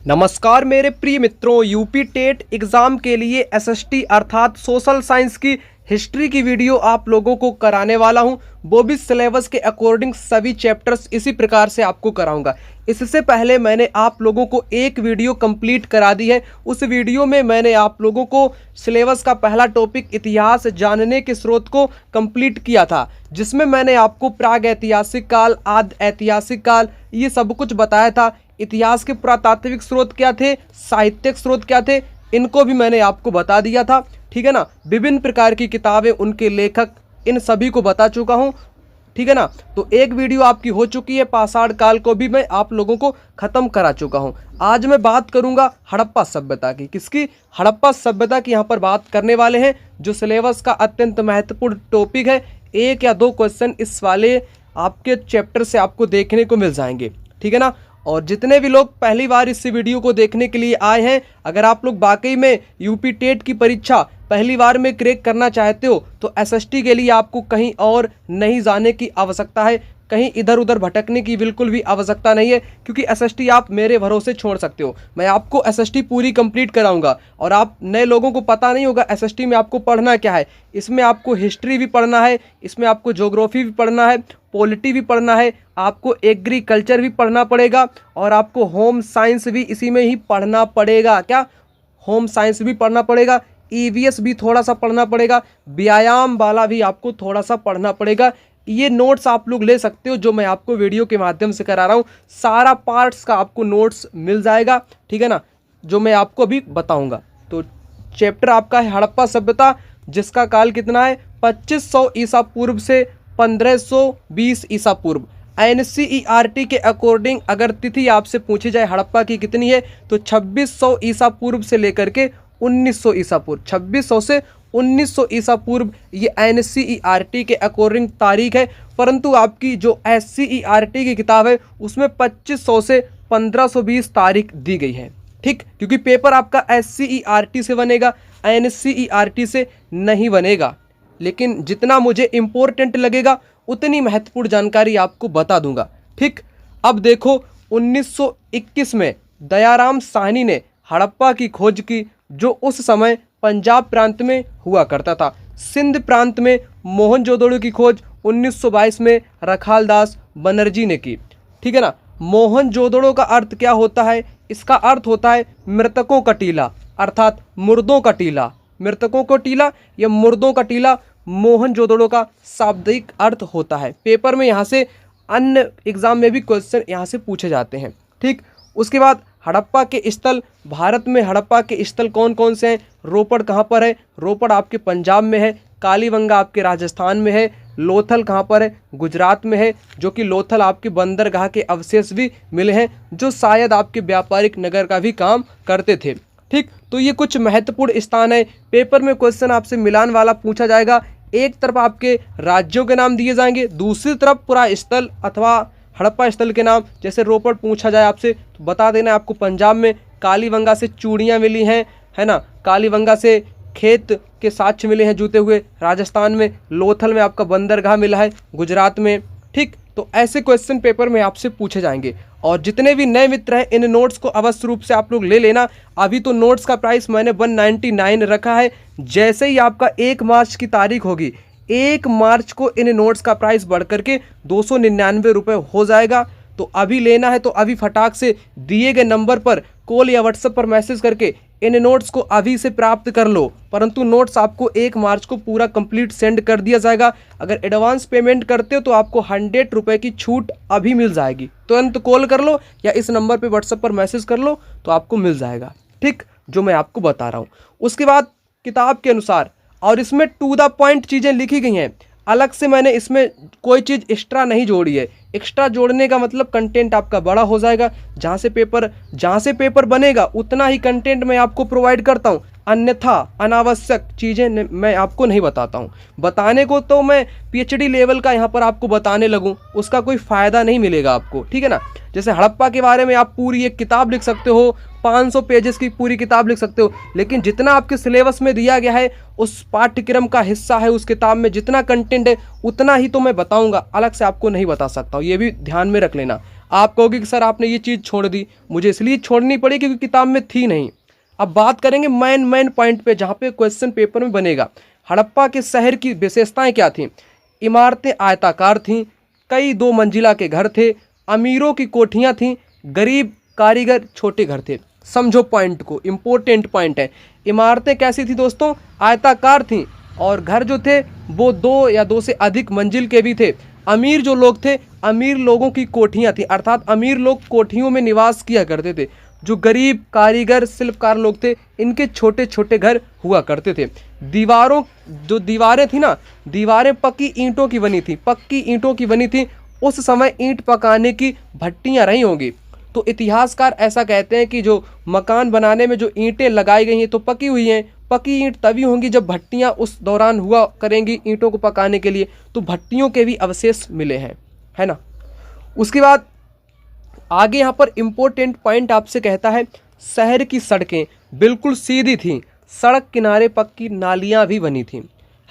नमस्कार मेरे प्रिय मित्रों, यूपी टेट एग्ज़ाम के लिए एसएसटी अर्थात सोशल साइंस की हिस्ट्री की वीडियो आप लोगों को कराने वाला हूं। वो भी सिलेबस के अकॉर्डिंग सभी चैप्टर्स इसी प्रकार से आपको कराऊंगा। इससे पहले मैंने आप लोगों को एक वीडियो कंप्लीट करा दी है। उस वीडियो में मैंने आप लोगों को सिलेबस का पहला टॉपिक इतिहास जानने के स्रोत को कंप्लीट किया था, जिसमें मैंने आपको प्राग ऐतिहासिक काल, आदि ऐतिहासिक काल, ये सब कुछ बताया था। इतिहास के पुरातात्विक स्रोत क्या थे, साहित्यिक स्रोत क्या थे, इनको भी मैंने आपको बता दिया था। ठीक है ना। विभिन्न प्रकार की किताबें, उनके लेखक, इन सभी को बता चुका हूं। ठीक है ना। तो एक वीडियो आपकी हो चुकी है। पाषाण काल को भी मैं आप लोगों को खत्म करा चुका हूं। आज मैं बात करूंगा हड़प्पा सभ्यता की। किसकी? हड़प्पा सभ्यता की यहाँ पर बात करने वाले हैं, जो सिलेबस का अत्यंत महत्वपूर्ण टॉपिक है। एक या दो क्वेश्चन इस वाले आपके चैप्टर से आपको देखने को मिल जाएंगे। ठीक है ना। और जितने भी लोग पहली बार इस वीडियो को देखने के लिए आए हैं, अगर आप लोग वाकई में यूपी टेट की परीक्षा पहली बार में क्रैक करना चाहते हो तो एसएसटी के लिए आपको कहीं और नहीं जाने की आवश्यकता है, कहीं इधर उधर भटकने की बिल्कुल भी आवश्यकता नहीं है, क्योंकि एसएसटी आप मेरे भरोसे छोड़ सकते हो। मैं आपको एसएसटी पूरी कंप्लीट कराऊंगा। और आप नए लोगों को पता नहीं होगा एसएसटी में आपको पढ़ना क्या है। इसमें आपको हिस्ट्री भी पढ़ना है, इसमें आपको ज्योग्राफी भी पढ़ना है, पॉलिटी भी पढ़ना है, आपको एग्रीकल्चर भी पढ़ना पड़ेगा, और आपको होम साइंस भी इसी में ही पढ़ना पड़ेगा। क्या? होम साइंस भी पढ़ना पड़ेगा, ईवीएस भी थोड़ा सा पढ़ना पड़ेगा, व्यायाम वाला भी आपको थोड़ा सा पढ़ना पड़ेगा। ये नोट्स आप लोग ले सकते हो, जो मैं आपको वीडियो के माध्यम से करा रहा हूँ। सारा पार्ट्स का आपको नोट्स मिल जाएगा। ठीक है ना, जो मैं आपको अभी बताऊंगा। तो चैप्टर आपका है हड़प्पा सभ्यता, जिसका काल कितना है? 2500 ईसा पूर्व से 1520 ईसा पूर्व। एनसीईआरटी के अकॉर्डिंग अगर तिथि आपसे पूछी जाए हड़प्पा की कितनी है, तो 2600 ईसा पूर्व से लेकर के 1900 ईसा पूर्व, 2600 से 1900 ईसा पूर्व, ये एनसीईआरटी के अकॉर्डिंग तारीख है। परंतु आपकी जो एससीईआरटी की किताब है उसमें 2500 से 1520 तारीख दी गई है। ठीक, क्योंकि पेपर आपका एससीईआरटी से बनेगा, एनसीईआरटी से नहीं बनेगा। लेकिन जितना मुझे इम्पोर्टेंट लगेगा उतनी महत्वपूर्ण जानकारी आपको बता दूंगा। ठीक, अब देखो 1921 में दयाराम साहनी ने हड़प्पा की खोज की, जो उस समय पंजाब प्रांत में हुआ करता था। सिंध प्रांत में मोहनजोदड़ो की खोज 1922 में रखालदास बनर्जी ने की। ठीक है ना। मोहनजोदड़ो का अर्थ क्या होता है? इसका अर्थ होता है मृतकों का टीला, अर्थात मुर्दों का टीला। मृतकों को टीला या मुर्दों का टीला मोहनजोदड़ो का शाब्दिक अर्थ होता है। पेपर में यहाँ से, अन्य एग्जाम में भी क्वेश्चन यहाँ से पूछे जाते हैं। ठीक, उसके बाद हड़प्पा के स्थल, भारत में हड़प्पा के स्थल कौन कौन से हैं? रोपड़ कहाँ पर है? रोपड़ आपके पंजाब में है। कालीबंगा आपके राजस्थान में है। लोथल कहाँ पर है? गुजरात में है, जो कि लोथल आपके बंदरगाह के अवशेष भी मिले हैं, जो शायद आपके व्यापारिक नगर का भी काम करते थे। ठीक, तो ये कुछ महत्वपूर्ण स्थान है। पेपर में क्वेश्चन आपसे मिलान वाला पूछा जाएगा। एक तरफ आपके राज्यों के नाम दिए जाएंगे, दूसरी तरफ पूरा स्थल अथवा हड़प्पा स्थल के नाम। जैसे रोपड़ पूछा जाए आपसे तो बता देना आपको पंजाब में कालीबंगा से चूड़ियाँ मिली हैं, है ना। कालीबंगा से खेत के साक्ष्य मिले हैं जूते हुए, राजस्थान में। लोथल में आपका बंदरगाह मिला है, गुजरात में। ठीक, तो ऐसे क्वेश्चन पेपर में आपसे पूछे जाएंगे। और जितने भी नए मित्र हैं, इन नोट्स को अवश्य रूप से आप लोग ले लेना। अभी तो नोट्स का प्राइस मैंने 199 रखा है। जैसे ही आपका 1 मार्च की तारीख होगी, 1 मार्च को इन नोट्स का प्राइस बढ़ करके 299 रुपये हो जाएगा। तो अभी लेना है तो अभी फटाक से दिए गए नंबर पर कॉल या व्हाट्सएप पर मैसेज करके इन नोट्स को अभी से प्राप्त कर लो। परंतु नोट्स आपको 1 मार्च को पूरा कंप्लीट सेंड कर दिया जाएगा। अगर एडवांस पेमेंट करते हो तो आपको 100 रुपये की छूट अभी मिल जाएगी। तुरंत कॉल कर लो या इस नंबर पे व्हाट्सएप पर मैसेज कर लो तो आपको मिल जाएगा। ठीक, जो मैं आपको बता रहा हूँ। उसके बाद किताब के अनुसार, और इसमें टू द पॉइंट चीज़ें लिखी गई हैं। अलग से मैंने इसमें कोई चीज़ एक्स्ट्रा नहीं जोड़ी है। एक्स्ट्रा जोड़ने का मतलब कंटेंट आपका बड़ा हो जाएगा। जहाँ से पेपर बनेगा उतना ही कंटेंट मैं आपको प्रोवाइड करता हूँ। अन्यथा अनावश्यक चीज़ें मैं आपको नहीं बताता हूँ। बताने को तो मैं पीएचडी लेवल का यहाँ पर आपको बताने लगूँ, उसका कोई फ़ायदा नहीं मिलेगा आपको, ठीक है ना। जैसे हड़प्पा के बारे में आप पूरी एक किताब लिख सकते हो, 500 पेजेस की पूरी किताब लिख सकते हो, लेकिन जितना आपके सिलेबस में दिया गया है, उस पाठ्यक्रम का हिस्सा है, उस किताब में जितना कंटेंट है उतना ही तो मैं बताऊँगा, अलग से आपको नहीं बता सकता हूँ। ये भी ध्यान में रख लेना। आप कहोगे कि सर आपने ये चीज़ छोड़ दी, मुझे इसलिए छोड़नी पड़ी क्योंकि किताब में थी नहीं। अब बात करेंगे मेन पॉइंट पे, जहाँ पे क्वेश्चन पेपर में बनेगा। हड़प्पा के शहर की विशेषताएं क्या थीं? इमारतें आयताकार थीं, कई 2 मंजिला के घर थे, अमीरों की कोठियाँ थीं, गरीब कारीगर छोटे घर थे। समझो पॉइंट को, इम्पोर्टेंट पॉइंट है। इमारतें कैसी थी दोस्तों? आयताकार थीं, और घर जो थे वो 2 या 2 से अधिक मंजिल के भी थे। अमीर जो लोग थे, अमीर लोगों की कोठियाँ थी, अर्थात अमीर लोग कोठियों में निवास किया करते थे। जो गरीब कारीगर शिल्पकार लोग थे, इनके छोटे छोटे घर हुआ करते थे। दीवारें थी ना, दीवारें पक्की ईंटों की बनी थी, पक्की ईंटों की बनी थी। उस समय ईंट पकाने की भट्टियां रही होंगी। तो इतिहासकार ऐसा कहते हैं कि जो मकान बनाने में जो ईंटें लगाई गई हैं तो पकी हुई हैं। पकी ईंट तभी होंगी जब भट्टियां उस दौरान हुआ करेंगी ईंटों को पकाने के लिए, तो भट्टियों के भी अवशेष मिले हैं, है ना। उसके बाद आगे यहाँ पर इम्पोर्टेंट पॉइंट आपसे कहता है, शहर की सड़कें बिल्कुल सीधी थीं, सड़क किनारे पक्की नालियाँ भी बनी थीं,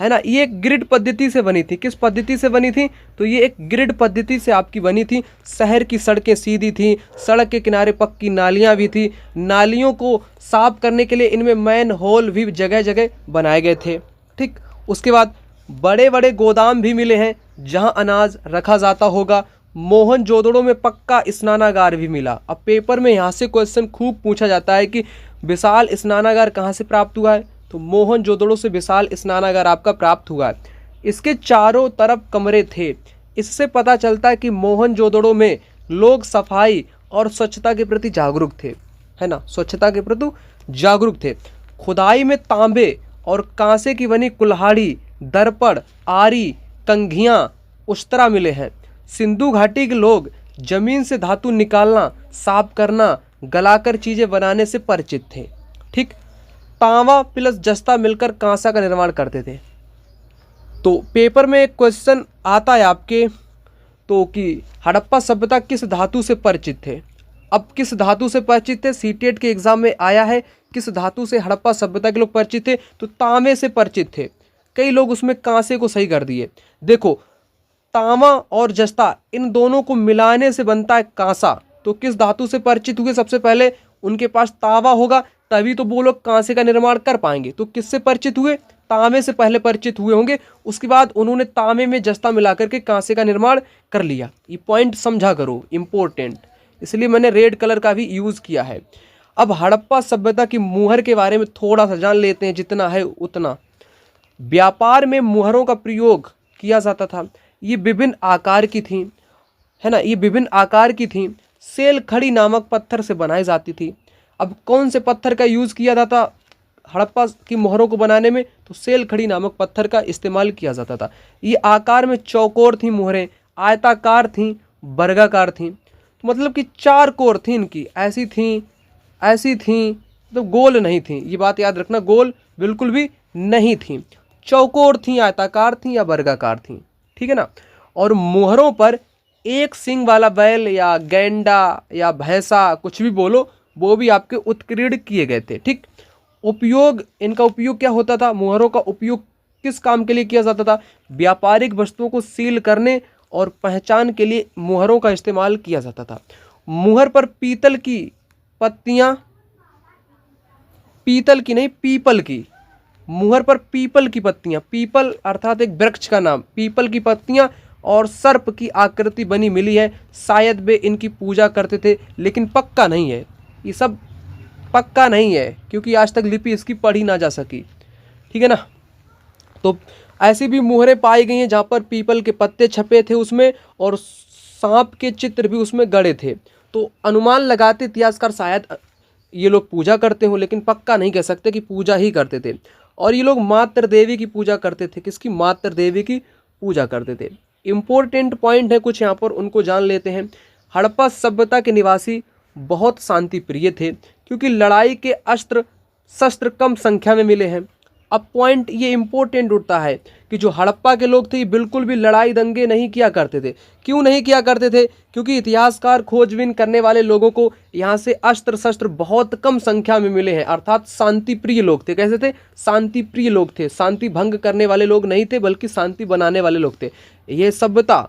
है ना। ये एक ग्रिड पद्धति से बनी थी। किस पद्धति से बनी थी? तो ये एक ग्रिड पद्धति से आपकी बनी थी। शहर की सड़कें सीधी थीं, सड़क के किनारे पक्की नालियाँ भी थी। नालियों को साफ करने के लिए इनमें मैन होल भी जगह जगह बनाए गए थे, ठीक। उसके बाद बड़े बड़े गोदाम भी मिले हैं जहाँ अनाज रखा जाता होगा। मोहनजोदड़ो में पक्का स्नानागार भी मिला। अब पेपर में यहाँ से क्वेश्चन खूब पूछा जाता है कि विशाल स्नानागार कहाँ से प्राप्त हुआ है? तो मोहनजोदड़ो से विशाल स्नानागार आपका प्राप्त हुआ है। इसके चारों तरफ कमरे थे। इससे पता चलता है कि मोहनजोदड़ो में लोग सफाई और स्वच्छता के प्रति जागरूक थे, है ना, स्वच्छता के प्रति जागरूक थे। खुदाई में तांबे और कांसे की बनी कुल्हाड़ी, दर्पण, आरी, कंघियाँ, उस्तरा मिले हैं। सिंधु घाटी के लोग जमीन से धातु निकालना, साफ करना, गलाकर चीजें बनाने से परिचित थे, ठीक। तांबा प्लस जस्ता मिलकर कांसा का निर्माण करते थे। तो पेपर में एक क्वेश्चन आता है आपके तो कि हड़प्पा सभ्यता किस धातु से परिचित थे। अब किस धातु से परिचित थे? सीटेट के एग्जाम में आया है, किस धातु से हड़प्पा सभ्यता के लोग परिचित थे? तो तांबे से परिचित थे। कई लोग उसमें कांसे को सही कर दिए। देखो, तांबा और जस्ता इन दोनों को मिलाने से बनता है कांसा। तो किस धातु से परिचित हुए? सबसे पहले उनके पास तांबा होगा, तभी तो वो लोग कांसे का निर्माण कर पाएंगे। तो किससे परिचित हुए? तांबे से पहले परिचित हुए होंगे, उसके बाद उन्होंने तांबे में जस्ता मिलाकर के कांसे का निर्माण कर लिया। ये पॉइंट समझा करो, इंपॉर्टेंट, इसलिए मैंने रेड कलर का भी यूज़ किया है। अब हड़प्पा सभ्यता की मुहर के बारे में थोड़ा सा जान लेते हैं, जितना है उतना। व्यापार में मुहरों का प्रयोग किया जाता था। ये विभिन्न आकार की थी, है ना, ये विभिन्न आकार की थी। सेल खड़ी नामक पत्थर से बनाई जाती थी। अब कौन से पत्थर का यूज़ किया जाता हड़प्पा की मोहरों को बनाने में? तो सेल खड़ी नामक पत्थर का इस्तेमाल किया जाता था। ये आकार में चौकोर थी मोहरें, आयताकार थीं, वर्गाकार थीं। तो मतलब कि 4 कोर थी इनकी, ऐसी थीं, ऐसी थीं, तो गोल नहीं थीं। ये बात याद रखना, गोल बिल्कुल भी नहीं थीं, चौकोर थीं, आयताकार थीं या वर्गाकार थीं, ठीक है ना। और मोहरों पर एक सींग वाला बैल या गैंडा या भैंसा, कुछ भी बोलो, वो भी आपके उत्कीर्ण किए गए थे, ठीक। उपयोग, इनका उपयोग क्या होता था? मोहरों का उपयोग किस काम के लिए किया जाता था? व्यापारिक वस्तुओं को सील करने और पहचान के लिए मोहरों का इस्तेमाल किया जाता था। मुहर पर पीतल की पत्तियां, पीतल की नहीं, पीपल की, मुहर पर पीपल की पत्तियां, पीपल अर्थात एक वृक्ष का नाम, पीपल की पत्तियां और सर्प की आकृति बनी मिली है। शायद वे इनकी पूजा करते थे, लेकिन पक्का नहीं है, ये सब पक्का नहीं है, क्योंकि आज तक लिपि इसकी पढ़ी ना जा सकी, ठीक है ना। तो ऐसी भी मुहरें पाई गई हैं जहाँ पर पीपल के पत्ते छपे थे उसमें, और सांप के चित्र भी उसमें गड़े थे। तो अनुमान लगाते इतिहासकार शायद ये लोग पूजा करते हो, लेकिन पक्का नहीं कह सकते कि पूजा ही करते थे। और ये लोग मातृ देवी की पूजा करते थे। किसकी? मातृ देवी की पूजा करते थे। इम्पोर्टेंट पॉइंट है कुछ यहाँ पर, उनको जान लेते हैं। हड़प्पा सभ्यता के निवासी बहुत शांति प्रिय थे, क्योंकि लड़ाई के अस्त्र शस्त्र कम संख्या में मिले हैं। अब पॉइंट ये इम्पोर्टेंट उठता है कि जो हड़प्पा के लोग थे ये बिल्कुल भी लड़ाई दंगे नहीं किया करते थे। क्यों नहीं किया करते थे? क्योंकि इतिहासकार खोजबीन करने वाले लोगों को यहाँ से अस्त्र शस्त्र बहुत कम संख्या में मिले हैं, अर्थात शांति प्रिय लोग थे। कैसे थे? शांति प्रिय लोग थे, शांति भंग करने वाले लोग नहीं थे बल्कि शांति बनाने वाले लोग थे। ये सभ्यता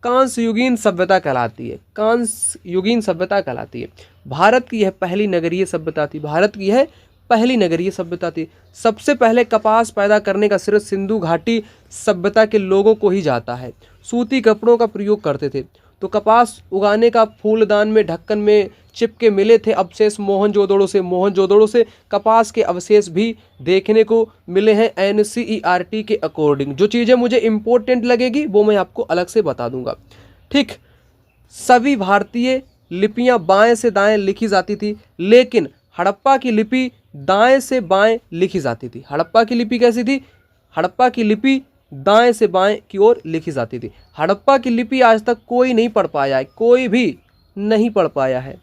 कांस्य युगीन सभ्यता कहलाती है, कांस्य युगीन सभ्यता कहलाती है। भारत की यह पहली नगरीय सभ्यता थी, भारत की यह पहली नगरीय सभ्यता थी। सबसे पहले कपास पैदा करने का श्रेय सिंधु घाटी सभ्यता के लोगों को ही जाता है। सूती कपड़ों का प्रयोग करते थे, तो कपास उगाने का फूलदान में ढक्कन में चिपके मिले थे अवशेष मोहनजोदड़ो से कपास के अवशेष भी देखने को मिले हैं NCERT के अकॉर्डिंग। जो चीज़ें मुझे इंपॉर्टेंट लगेगी वो मैं आपको अलग से बता दूंगा। ठीक, सभी भारतीय लिपियां बाएं से दाएं लिखी जाती थी, लेकिन हड़प्पा की लिपि दाएं से बाएं लिखी जाती थी। हड़प्पा की लिपि कैसी थी? हड़प्पा की लिपि दाएं से बाएं की ओर लिखी जाती थी। हड़प्पा की लिपि आज तक कोई नहीं पढ़ पाया है, कोई भी नहीं पढ़ पाया है।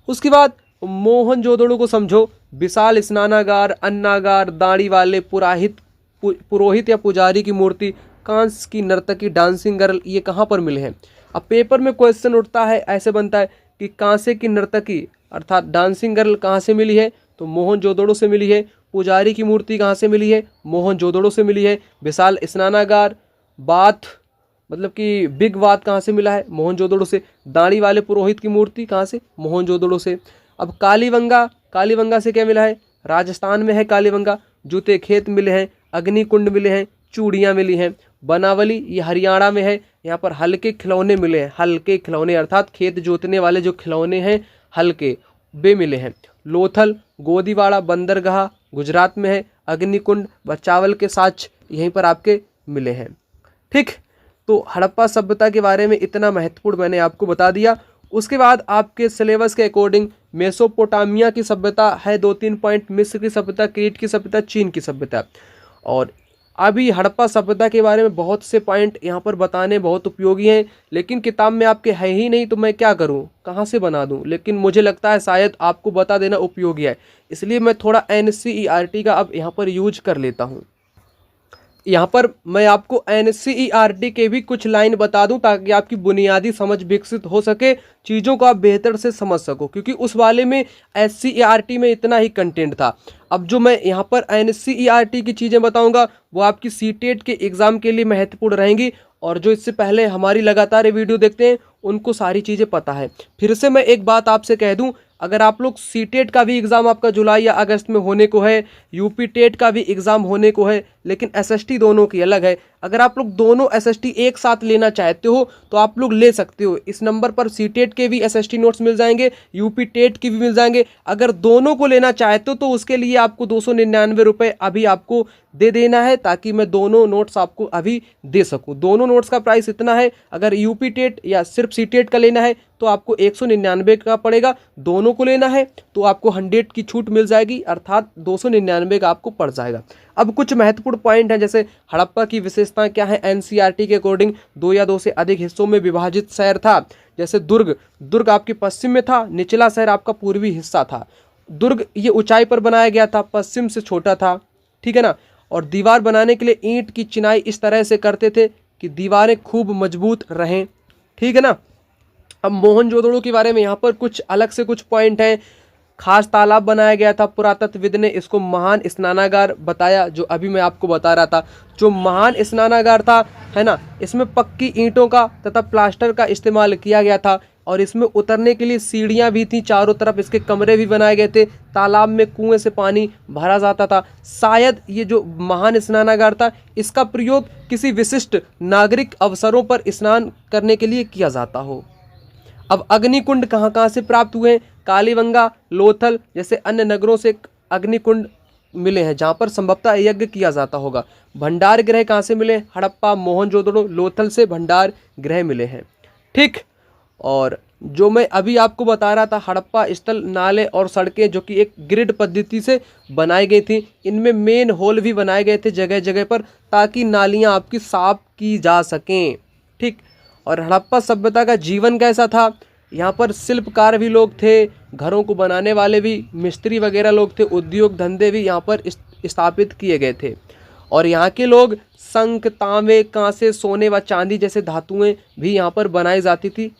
उसके बाद मोहनजोदड़ो को समझो, विशाल स्नानागार, अन्नागार, दाढ़ी वाले पुरोहित या पुजारी की मूर्ति, कांस की नर्तकी, डांसिंग गर्ल, ये कहाँ पर मिले हैं? अब पेपर में क्वेश्चन उठता है, ऐसे बनता है कि कांसे की नर्तकी अर्थात डांसिंग गर्ल कहाँ से मिली है? तो मोहनजोदड़ो से मिली है। पुजारी की मूर्ति कहाँ से मिली है? मोहनजोदड़ो से मिली है। विशाल स्नानागार, बाथ मतलब कि बिग बाथ कहाँ से मिला है? मोहनजोदड़ो से। दाढ़ी वाले पुरोहित की मूर्ति कहाँ से? मोहनजोदड़ो से। अब कालीबंगा से क्या मिला है? राजस्थान में है कालीबंगा। जूते खेत मिले हैं, अग्निकुंड मिले हैं, चूड़ियाँ मिली हैं। बनावली ये हरियाणा में है, यहाँ पर हल्के खिलौने मिले हैं, हल्के खिलौने अर्थात खेत जोतने वाले जो खिलौने हैं हल्के वे मिले हैं। लोथल, गोदीवाड़ा, बंदरगाह गुजरात में है। अग्निकुंड व चावल के साच यहीं पर आपके मिले हैं। ठीक, तो हड़प्पा सभ्यता के बारे में इतना महत्वपूर्ण मैंने आपको बता दिया। उसके बाद आपके सिलेबस के अकॉर्डिंग मेसोपोटामिया की सभ्यता है 2-3 पॉइंट, मिस्र की सभ्यता, क्रीट की सभ्यता, चीन की सभ्यता। और अभी हड़प्पा सभ्यता के बारे में बहुत से पॉइंट यहाँ पर बताने बहुत उपयोगी हैं, लेकिन किताब में आपके है ही नहीं तो मैं क्या करूँ, कहाँ से बना दूँ। लेकिन मुझे लगता है शायद आपको बता देना उपयोगी है, इसलिए मैं थोड़ा NCERT का अब यहाँ पर यूज कर लेता हूँ। यहाँ पर मैं आपको NCERT के भी कुछ लाइन बता दूं ताकि आपकी बुनियादी समझ विकसित हो सके, चीज़ों को आप बेहतर से समझ सको, क्योंकि उस वाले में SCERT में इतना ही कंटेंट था। अब जो मैं यहाँ पर NCERT की चीज़ें बताऊंगा वो आपकी CTET के एग्ज़ाम के लिए महत्वपूर्ण रहेंगी, और जो इससे पहले हमारी लगातार वीडियो देखते हैं उनको सारी चीज़ें पता है। फिर से मैं एक बात आपसे कह दूं, अगर आप लोग CTET का भी एग्ज़ाम आपका जुलाई या अगस्त में होने को है, UP टेट का भी एग्ज़ाम होने को है, लेकिन SST दोनों की अलग है। अगर आप लोग दोनों SST एक साथ लेना चाहते हो तो आप लोग ले सकते हो। इस नंबर पर CTET के भी SST नोट्स मिल जाएंगे, UP टेट की भी मिल जाएंगे। अगर दोनों को लेना चाहते हो तो उसके लिए आपको 299 रुपये अभी आपको दे देना है, ताकि मैं दोनों नोट्स आपको अभी दे सकूं। दोनों नोट्स का प्राइस इतना है, अगर UP टेट या सिर्फ CTET का लेना है तो आपको 199 का पड़ेगा, दोनों को लेना है तो आपको 100 की छूट मिल जाएगी, अर्थात 299 का आपको पड़ जाएगा। अब कुछ महत्वपूर्ण पॉइंट हैं, जैसे हड़प्पा की विशेषताएं क्या है। NCERT के अकॉर्डिंग 2 या 2 से अधिक हिस्सों में विभाजित शहर था। जैसे दुर्ग आपके पश्चिम में था, निचला शहर आपका पूर्वी हिस्सा था। दुर्ग ये ऊंचाई पर बनाया गया था, पश्चिम से छोटा था, ठीक है ना। और दीवार बनाने के लिए ईंट की चिनाई इस तरह से करते थे कि दीवारें खूब मजबूत रहें, ठीक है ना। अब मोहनजोदड़ो के बारे में यहाँ पर कुछ अलग से कुछ पॉइंट हैं। खास तालाब बनाया गया था, पुरातत्वविद ने इसको महान स्नानागार बताया, जो अभी मैं आपको बता रहा था। जो महान स्नानागार था, है ना, इसमें पक्की ईंटों का तथा प्लास्टर का इस्तेमाल किया गया था, और इसमें उतरने के लिए सीढ़ियां भी थी, चारों तरफ इसके कमरे भी बनाए गए थे। तालाब में कुएं से पानी भरा जाता था। शायद ये जो महान स्नानागार था इसका प्रयोग किसी विशिष्ट नागरिक अवसरों पर स्नान करने के लिए किया जाता हो। अब अग्निकुंड कहाँ कहाँ से प्राप्त हुए हैं? कालीबंगा, लोथल जैसे अन्य नगरों से अग्निकुंड मिले हैं जहाँ पर संभवतः यज्ञ किया जाता होगा। भंडार गृह कहाँ से मिले? हड़प्पा, मोहनजोदड़ो, लोथल से भंडार गृह मिले हैं, ठीक। और जो मैं अभी आपको बता रहा था, हड़प्पा स्थल, नाले और सड़कें जो कि एक ग्रिड पद्धति से बनाई गई थी, इनमें मेन होल भी बनाए गए थे जगह जगह पर, ताकि नालियाँ आपकी साफ की जा सकें, ठीक। और हड़प्पा सभ्यता का जीवन कैसा था? यहाँ पर शिल्पकार भी लोग थे, घरों को बनाने वाले भी मिस्त्री वगैरह लोग थे, उद्योग धंधे भी यहाँ पर स्थापित किए गए थे। और यहाँ के लोग शंख, तांबे, कांसे, सोने व चांदी जैसे धातुएं भी यहाँ पर बनाई जाती थी।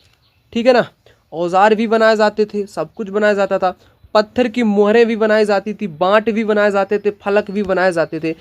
ठीक है ना। औजार भी बनाए जाते थे, सब कुछ बनाया जाता था। पत्थर की मुहरें भी बनाई जाती थी, बांट भी बनाए जाते थे, फलक भी बनाए जाते थे।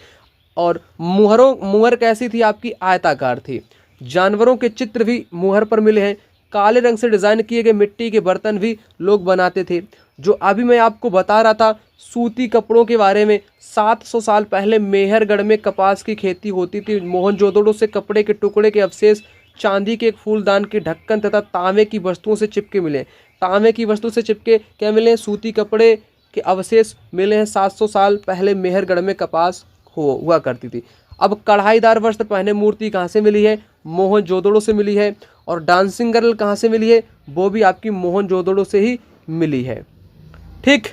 और मुहर कैसी थी आपकी? आयताकार थी। जानवरों के चित्र भी मुहर पर मिले हैं। काले रंग से डिजाइन किए गए मिट्टी के बर्तन भी लोग बनाते थे। जो अभी मैं आपको बता रहा था सूती कपड़ों के बारे में, 700 साल पहले मेहरगढ़ में कपास की खेती होती थी। मोहनजोदड़ो से कपड़े के टुकड़े के अवशेष, चांदी के एक फूलदान के ढक्कन तथा तांबे की वस्तुओं से चिपके मिले। तांबे की वस्तु से चिपके क्या मिले? सूती कपड़े के अवशेष मिले हैं। 700 साल पहले मेहरगढ़ में कपास हुआ करती थी। अब कढ़ाईदार वस्त्र पहने मूर्ति कहाँ से मिली है? मोहनजोदड़ो से मिली है। और डांसिंग गर्ल कहाँ से मिली है? वो भी आपकी मोहनजोदड़ो से ही मिली है। ठीक।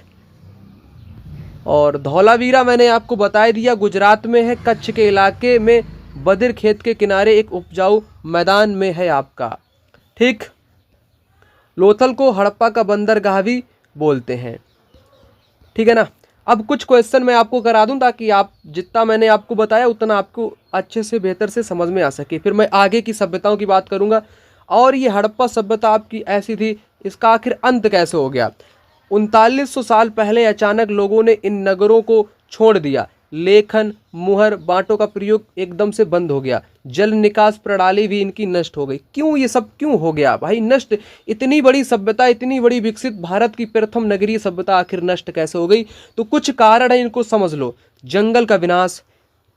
और धौलावीरा मैंने आपको बता दिया, गुजरात में है, कच्छ के इलाके में, बदिर खेत के किनारे एक उपजाऊ मैदान में है आपका। ठीक। लोथल को हड़प्पा का बंदरगाह भी बोलते हैं। ठीक है ना। अब कुछ क्वेश्चन मैं आपको करा दूं ताकि आप जितना मैंने आपको बताया उतना आपको अच्छे से बेहतर से समझ में आ सके। फिर मैं आगे की सभ्यताओं की बात करूंगा। और ये हड़प्पा सभ्यता आपकी ऐसी थी, इसका आखिर अंत कैसे हो गया? 3900 साल पहले अचानक लोगों ने इन नगरों को छोड़ दिया। लेखन, मुहर, बांटों का प्रयोग एकदम से बंद हो गया। जल निकास प्रणाली भी इनकी नष्ट हो गई। क्यों ये सब क्यों हो गया भाई नष्ट? इतनी बड़ी सभ्यता, इतनी बड़ी विकसित भारत की प्रथम नगरीय सभ्यता आखिर नष्ट कैसे हो गई? तो कुछ कारण है, इनको समझ लो। जंगल का विनाश।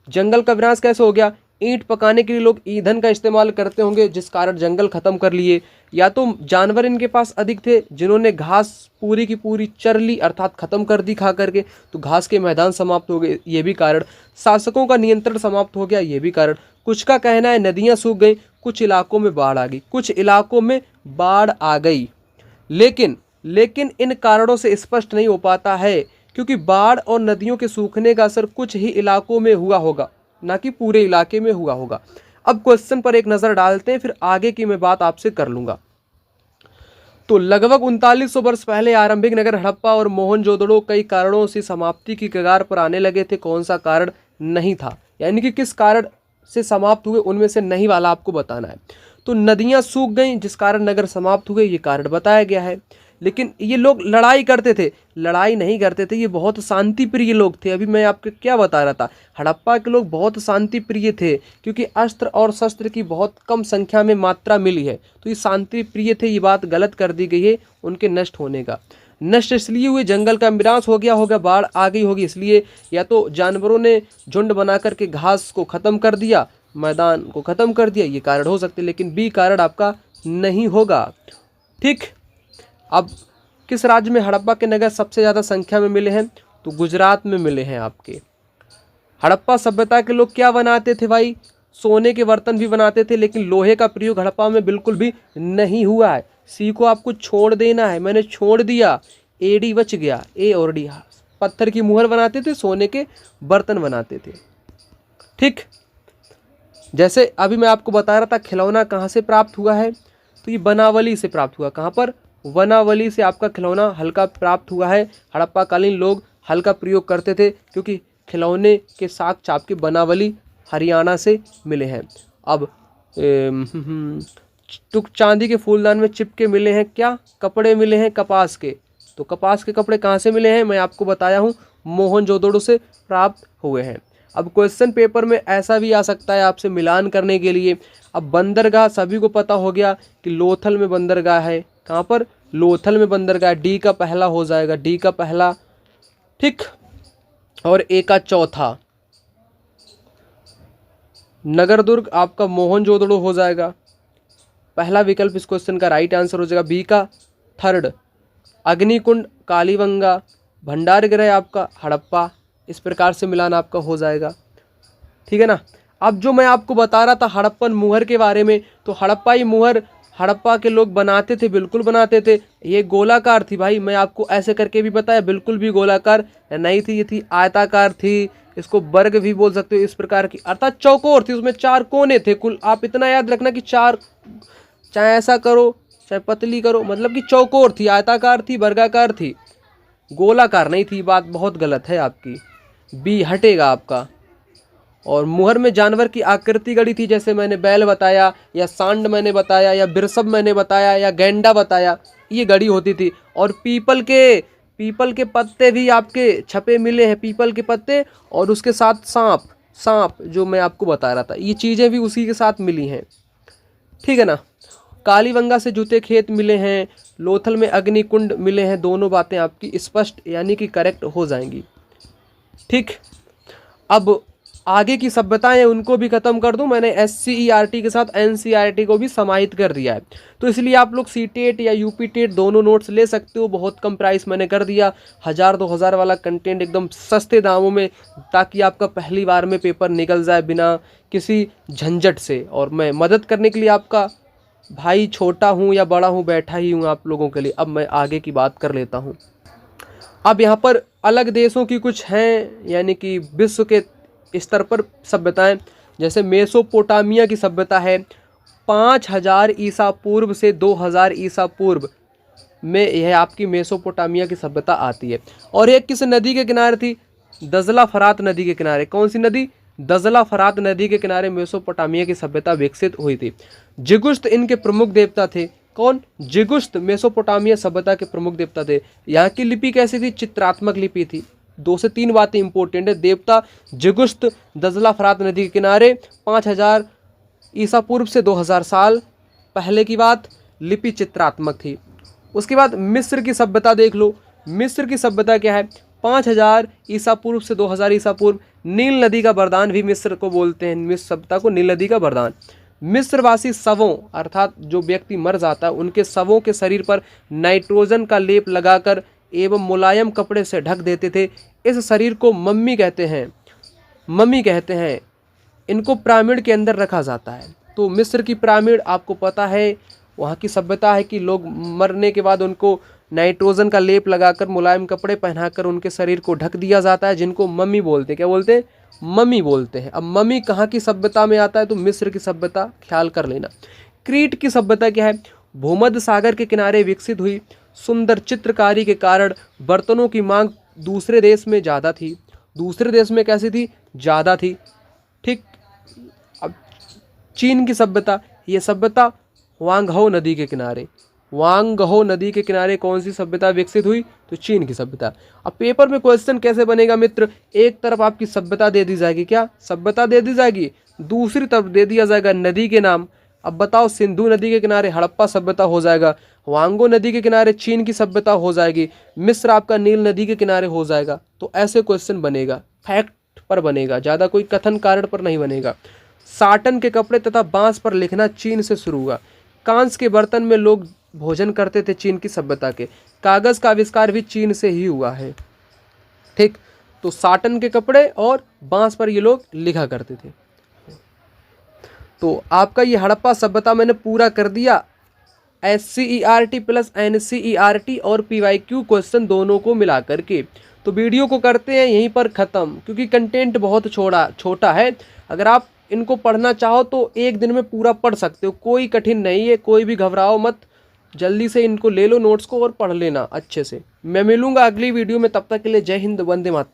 जंगल का विनाश कैसे हो गया? ईंट पकाने के लिए लोग ईंधन का इस्तेमाल करते होंगे, जिस कारण जंगल खत्म कर लिए। या तो जानवर इनके पास अधिक थे जिन्होंने घास पूरी की पूरी चर ली, अर्थात खत्म कर दी खा करके, तो घास के मैदान समाप्त हो गए, ये भी कारण। शासकों का नियंत्रण समाप्त हो गया, ये भी कारण। कुछ का कहना है नदियां सूख गई, कुछ इलाकों में बाढ़ आ गई, कुछ इलाकों में बाढ़ आ गई। लेकिन इन कारणों से स्पष्ट नहीं हो पाता है, क्योंकि बाढ़ और नदियों के सूखने का असर कुछ ही इलाकों में हुआ होगा, ना कि पूरे इलाके में हुआ होगा। अब क्वेश्चन पर एक नजर डालते हैं, फिर आगे की मैं बात आपसे कर लूंगा। तो लगभग 3900 वर्ष पहले आरंभिक नगर हड़प्पा और मोहनजोदड़ो कई कारणों से समाप्ति की कगार पर आने लगे थे। कौन सा कारण नहीं था, यानी कि किस कारण से समाप्त हुए, उनमें से नहीं वाला आपको बताना है। तो नदियां सूख गईं जिस कारण नगर समाप्त हुए, ये कारण बताया गया है। लेकिन ये लोग लड़ाई करते थे, लड़ाई नहीं करते थे, ये बहुत शांति प्रिय लोग थे। अभी मैं आपको क्या बता रहा था, हड़प्पा के लोग बहुत शांति प्रिय थे, क्योंकि अस्त्र और शस्त्र की बहुत कम संख्या में मात्रा मिली है, तो ये शांति प्रिय थे। ये बात गलत कर दी गई है उनके नष्ट होने का। नष्ट इसलिए हुए, जंगल का विनाश हो गया होगा, बाढ़ आ गई होगी इसलिए, या तो जानवरों ने झुंड बना करके घास को खत्म कर दिया, मैदान को खत्म कर दिया, ये कारण हो सकते, लेकिन बी कारण आपका नहीं होगा। ठीक। अब किस राज्य में हड़प्पा के नगर सबसे ज़्यादा संख्या में मिले हैं? तो गुजरात में मिले हैं आपके। हड़प्पा सभ्यता के लोग क्या बनाते थे भाई? सोने के बर्तन भी बनाते थे, लेकिन लोहे का प्रयोग हड़प्पा में बिल्कुल भी नहीं हुआ है। सी को आपको छोड़ देना है, मैंने छोड़ दिया, एडी बच गया, ए और डी। पत्थर की मुहर बनाते थे, सोने के बर्तन बनाते थे। ठीक। जैसे अभी मैं आपको बता रहा था खिलौना कहाँ से प्राप्त हुआ है, तो ये बनावली से प्राप्त हुआ। कहाँ पर? वनावली से आपका खिलौना हल का प्राप्त हुआ है। हड़प्पा कालीन लोग हल का प्रयोग करते थे, क्योंकि खिलौने के साग चाप के बनावली हरियाणा से मिले हैं। अब चांदी के फूलदान में चिपके मिले हैं क्या? कपड़े मिले हैं कपास के। तो कपास के कपड़े कहाँ से मिले हैं? मैं आपको बताया हूँ, मोहनजोदड़ो से प्राप्त हुए हैं। अब क्वेश्चन पेपर में ऐसा भी आ सकता है आपसे मिलान करने के लिए। अब बंदरगाह सभी को पता हो गया कि लोथल में बंदरगाह है। कहाँ पर? लोथल में बंदरगाह। डी का पहला हो जाएगा, डी का पहला। ठीक। और ए का चौथा। नगर दुर्ग आपका मोहनजोदड़ो हो जाएगा, पहला विकल्प इस क्वेश्चन का राइट आंसर हो जाएगा। बी का थर्ड। अग्निकुंड, कालीबंगा, भंडारगृह आपका हड़प्पा। इस प्रकार से मिलान आपका हो जाएगा। ठीक है ना। अब जो मैं आपको बता रहा था हड़प्पन मुहर के बारे में, तो हड़प्पाई मुहर हड़प्पा के लोग बनाते थे, बिल्कुल बनाते थे। ये गोलाकार थी भाई, मैं आपको ऐसे करके भी बताया, बिल्कुल भी गोलाकार नहीं थी, ये थी आयताकार थी। इसको वर्ग भी बोल सकते हो, इस प्रकार की, अर्थात चौकोर थी, उसमें 4 कोने थे कुल। आप इतना याद रखना कि 4, चाहे ऐसा करो चाहे पतली करो, मतलब कि चौकोर थी, आयताकार थी, वर्गाकार थी, गोलाकार नहीं थी। बात बहुत गलत है आपकी, बी हटेगा आपका। और मुहर में जानवर की आकृति गढ़ी थी, जैसे मैंने बैल बताया, या सांड मैंने बताया, या बिरसब मैंने बताया, या गैंडा बताया, ये गढ़ी होती थी। और पीपल के पत्ते भी आपके छपे मिले हैं, पीपल के पत्ते, और उसके साथ सांप जो मैं आपको बता रहा था, ये चीज़ें भी उसी के साथ मिली हैं, ठीक है ना। कालीबंगा से जूते खेत मिले हैं, लोथल में अग्निकुंड मिले हैं। दोनों बातें आपकी स्पष्ट यानी कि करेक्ट हो जाएंगी, ठीक। अब आगे की सभ्यताएं उनको भी खत्म कर दूं, मैंने SCERT के साथ NCERT को भी समाहित कर दिया है, तो इसलिए आप लोग CTET या UP टेट दोनों नोट्स ले सकते हो। बहुत कम प्राइस मैंने कर दिया, 1000-2000 वाला कंटेंट एकदम सस्ते दामों में, ताकि आपका पहली बार में पेपर निकल जाए बिना किसी झंझट से। और मैं मदद करने के लिए आपका भाई, छोटा हूँ या बड़ा हूँ, बैठा ही हूँ आप लोगों के लिए। अब मैं आगे की बात कर लेता हूँ। अब यहाँ पर अलग देशों की कुछ हैं, यानी कि विश्व के स्तर पर सभ्यताएं, जैसे मेसोपोटामिया की सभ्यता है, 5000 ईसा पूर्व से 2000 ईसा पूर्व में यह आपकी मेसोपोटामिया की सभ्यता आती है। और एक किस नदी के किनारे थी? दजला फरात नदी के किनारे। कौन सी नदी? दजला फरात नदी के किनारे मेसोपोटामिया की सभ्यता विकसित हुई थी। जिगुस्त इनके प्रमुख देवता थे। कौन? जिगुस्त मेसोपोटामिया सभ्यता के प्रमुख देवता थे। यहाँ की लिपि कैसी थी? चित्रात्मक लिपि थी। 2 से 3 बातें इंपॉर्टेंट है। देवता जिगुस्त, दजला फरात नदी के किनारे, 5000 ईसा पूर्व से 2000 साल पहले की बात, लिपि चित्रात्मक थी। उसके बाद मिस्र की सभ्यता देख लो। मिस्र की सभ्यता क्या है? 5000 ईसा पूर्व से 2000 ईसा पूर्व। नील नदी का वरदान भी मिस्र को बोलते हैं, मिस्र सभ्यता को नील नदी का वरदान। मिस्रवासी शवों, अर्थात जो व्यक्ति मर जाता है उनके शवों के शरीर पर नाइट्रोजन का लेप लगाकर एवं मुलायम कपड़े से ढक देते थे। इस शरीर को मम्मी कहते हैं, मम्मी कहते हैं। इनको पिरामिड के अंदर रखा जाता है। तो मिस्र की पिरामिड आपको पता है, वहाँ की सभ्यता है कि लोग मरने के बाद उनको नाइट्रोजन का लेप लगाकर मुलायम कपड़े पहनाकर उनके शरीर को ढक दिया जाता है, जिनको मम्मी बोलते हैं। क्या बोलते हैं? मम्मी बोलते हैं। अब मम्मी कहाँ की सभ्यता में आता है? तो मिस्र की सभ्यता, ख्याल कर लेना। क्रीट की सभ्यता क्या है? भूमध्य सागर के किनारे विकसित हुई। सुंदर चित्रकारी के कारण बर्तनों की मांग दूसरे देश में ज़्यादा थी। दूसरे देश में कैसी थी? ज़्यादा थी, ठीक। अब चीन की सभ्यता, ये सभ्यता वांगहो नदी के किनारे, वांगहो नदी के किनारे कौन सी सभ्यता विकसित हुई? तो चीन की सभ्यता। अब पेपर में क्वेश्चन कैसे बनेगा मित्र? एक तरफ आपकी सभ्यता दे दी जाएगी, क्या सभ्यता दे दी जाएगी, दूसरी तरफ दे दिया जाएगा नदी के नाम। अब बताओ, सिंधु नदी के किनारे हड़प्पा सभ्यता हो जाएगा, वांगो नदी के किनारे चीन की सभ्यता हो जाएगी, मिस्र आपका नील नदी के किनारे हो जाएगा। तो ऐसे क्वेश्चन बनेगा, फैक्ट पर बनेगा, ज़्यादा कोई कथन कारण पर नहीं बनेगा। साटन के कपड़े तथा बांस पर लिखना चीन से शुरू हुआ। कांस के बर्तन में लोग भोजन करते थे चीन की सभ्यता के। कागज़ का आविष्कार भी चीन से ही हुआ है, ठीक। तो साटन के कपड़े और बांस पर ये लोग लिखा करते थे। तो आपका ये हड़प्पा सभ्यता मैंने पूरा कर दिया। SCERT प्लस NCERT और PYQ क्वेश्चन दोनों को मिला करके। तो वीडियो को करते हैं यहीं पर ख़त्म, क्योंकि कंटेंट बहुत छोटा है। अगर आप इनको पढ़ना चाहो तो एक दिन में पूरा पढ़ सकते हो, कोई कठिन नहीं है, कोई भी घबराओ मत। जल्दी से इनको ले लो नोट्स को और पढ़ लेना अच्छे से। मैं मिलूंगा अगली वीडियो में, तब तक के लिए जय हिंद, वंदे मातरम।